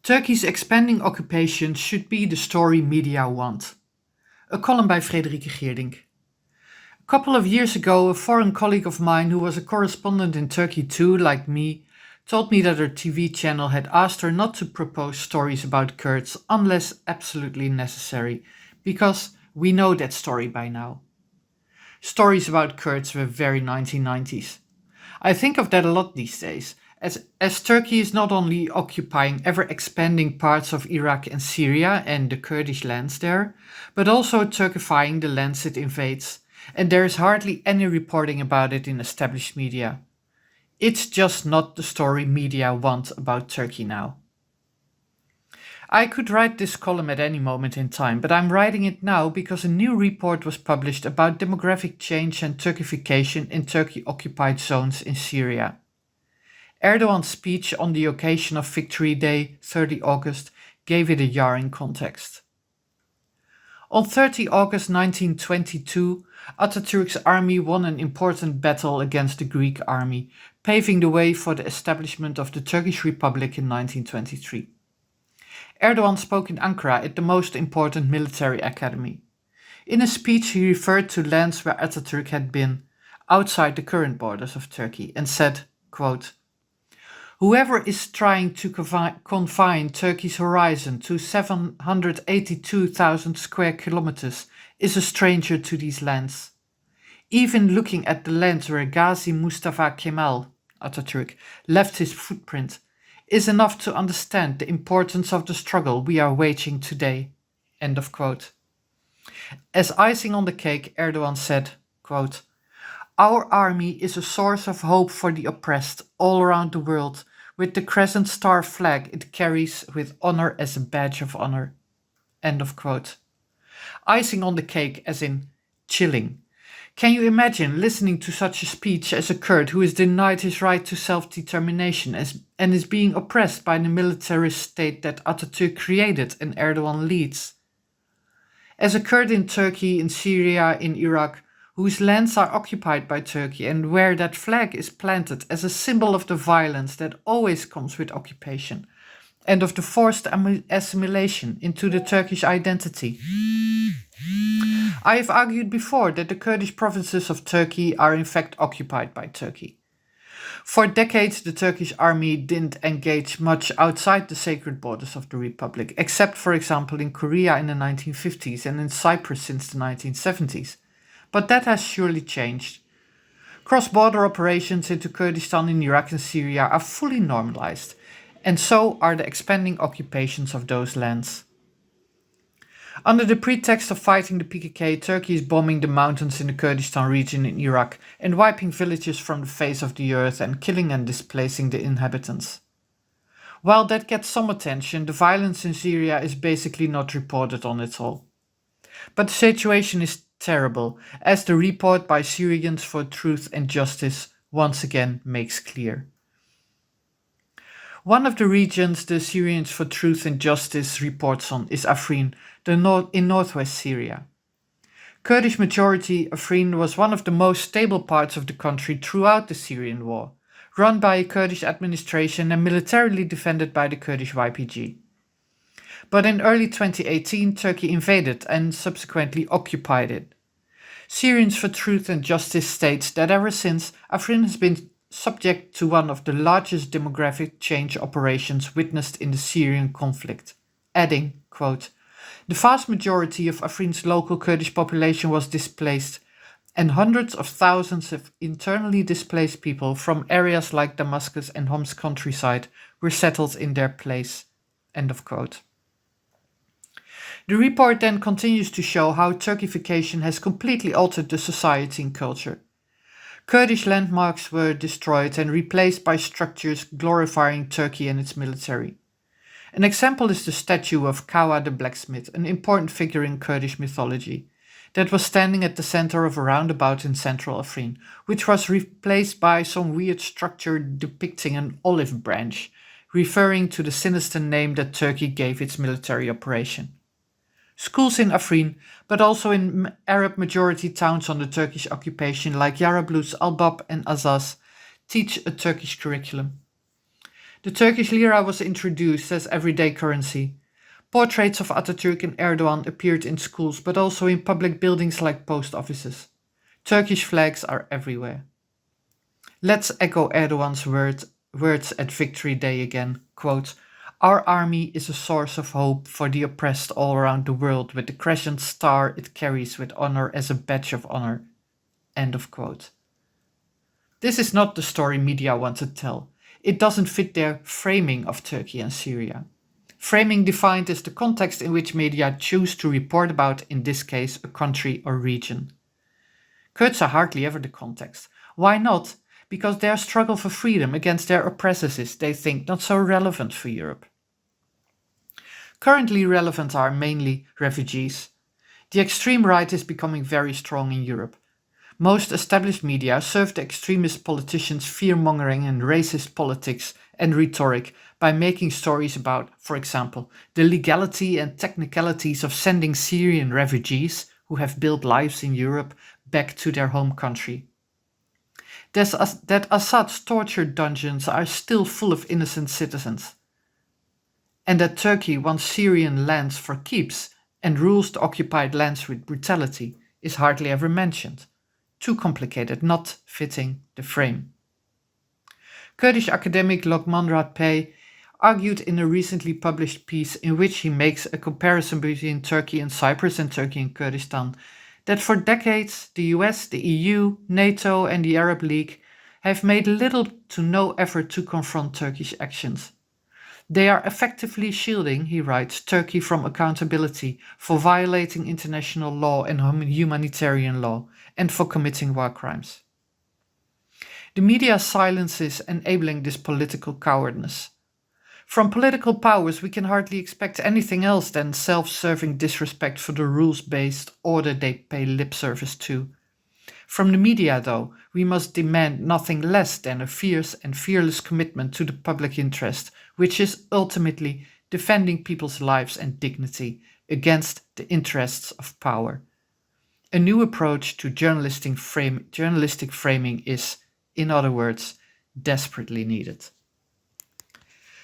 Turkey's expanding occupation should be the story media want. A column by Fréderike Geerdink. A couple of years ago, a foreign colleague of mine who was a correspondent in Turkey too, like me, told me that her TV channel had asked her not to propose stories about Kurds unless absolutely necessary, because we know that story by now. Stories about Kurds were very 1990s. I think of that a lot these days, as Turkey is not only occupying ever-expanding parts of Iraq and Syria and the Kurdish lands there, but also Turkifying the lands it invades, and there is hardly any reporting about it in established media. It's just not the story media want about Turkey now. I could write this column at any moment in time, but I'm writing it now because a new report was published about demographic change and Turkification in Turkey-occupied zones in Syria. Erdogan's speech on the occasion of Victory Day, 30 August, gave it a jarring context. On 30 August 1922, Atatürk's army won an important battle against the Greek army, paving the way for the establishment of the Turkish Republic in 1923. Erdogan spoke in Ankara at the most important military academy. In a speech he referred to lands where Atatürk had been, outside the current borders of Turkey, and said, quote, "Whoever is trying to confine Turkey's horizon to 782,000 square kilometers is a stranger to these lands. Even looking at the lands where Gazi Mustafa Kemal, Atatürk, left his footprint is enough to understand the importance of the struggle we are waging today." End of quote. As icing on the cake, Erdogan said, quote, "Our army is a source of hope for the oppressed all around the world, with the crescent star flag it carries with honor as a badge of honor." End of quote. Icing on the cake as in chilling. Can you imagine listening to such a speech as a Kurd who is denied his right to self-determination and is being oppressed by the militarist state that Atatürk created and Erdogan leads? As a Kurd in Turkey, in Syria, in Iraq, whose lands are occupied by Turkey and where that flag is planted as a symbol of the violence that always comes with occupation and of the forced assimilation into the Turkish identity. I have argued before that the Kurdish provinces of Turkey are in fact occupied by Turkey. For decades, the Turkish army didn't engage much outside the sacred borders of the Republic, except, for example, in Korea in the 1950s and in Cyprus since the 1970s. But that has surely changed. Cross-border operations into Kurdistan in Iraq and Syria are fully normalized, and so are the expanding occupations of those lands. Under the pretext of fighting the PKK, Turkey is bombing the mountains in the Kurdistan region in Iraq and wiping villages from the face of the earth and killing and displacing the inhabitants. While that gets some attention, the violence in Syria is basically not reported on at all. But the situation is terrible, as the report by Syrians for Truth and Justice once again makes clear. One of the regions the Syrians for Truth and Justice reports on is Afrin, in northwest Syria. Kurdish majority Afrin was one of the most stable parts of the country throughout the Syrian war, run by a Kurdish administration and militarily defended by the Kurdish YPG. But in early 2018, Turkey invaded and subsequently occupied it. Syrians for Truth and Justice states that ever since, Afrin has been subject to one of the largest demographic change operations witnessed in the Syrian conflict, adding, quote, "The vast majority of Afrin's local Kurdish population was displaced, and hundreds of thousands of internally displaced people from areas like Damascus and Hom's countryside were settled in their place." End of quote. The report then continues to show how Turkification has completely altered the society and culture. Kurdish landmarks were destroyed and replaced by structures glorifying Turkey and its military. An example is the statue of Kawa the blacksmith, an important figure in Kurdish mythology, that was standing at the center of a roundabout in central Afrin, which was replaced by some weird structure depicting an olive branch, referring to the sinister name that Turkey gave its military operation. Schools in Afrin, but also in Arab-majority towns under Turkish occupation like Jarablus, Albab and Azaz, teach a Turkish curriculum. The Turkish lira was introduced as everyday currency. Portraits of Atatürk and Erdogan appeared in schools, but also in public buildings like post offices. Turkish flags are everywhere. Let's echo Erdogan's words at Victory Day again. Quote, "Our army is a source of hope for the oppressed all around the world with the crescent star it carries with honor as a badge of honor." End of quote. This is not the story media want to tell. It doesn't fit their framing of Turkey and Syria. Framing defined as the context in which media choose to report about, in this case, a country or region. Kurds are hardly ever the context. Why not? Because their struggle for freedom against their oppressors is, they think, not so relevant for Europe. Currently relevant are mainly refugees. The extreme right is becoming very strong in Europe. Most established media serve the extremist politicians' fear-mongering and racist politics and rhetoric by making stories about, for example, the legality and technicalities of sending Syrian refugees who have built lives in Europe back to their home country. That Assad's torture dungeons are still full of innocent citizens. And that Turkey wants Syrian lands for keeps and rules the occupied lands with brutality is hardly ever mentioned. Too complicated, not fitting the frame. Kurdish academic Lokman Ratpay argued in a recently published piece in which he makes a comparison between Turkey and Cyprus and Turkey and Kurdistan, that for decades the US, the EU, NATO and the Arab League have made little to no effort to confront Turkish actions. They are effectively shielding, he writes, Turkey from accountability for violating international law and humanitarian law and for committing war crimes. The media silence is enabling this political cowardice. From political powers, we can hardly expect anything else than self-serving disrespect for the rules-based order they pay lip service to. From the media, though, we must demand nothing less than a fierce and fearless commitment to the public interest, which is ultimately defending people's lives and dignity against the interests of power. A new approach to journalistic framing is, in other words, desperately needed.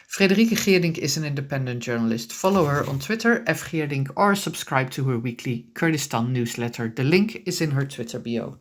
Fréderike Geerdink is an independent journalist. Follow her on Twitter, @Geerdink, or subscribe to her weekly Kurdistan newsletter. The link is in her Twitter bio.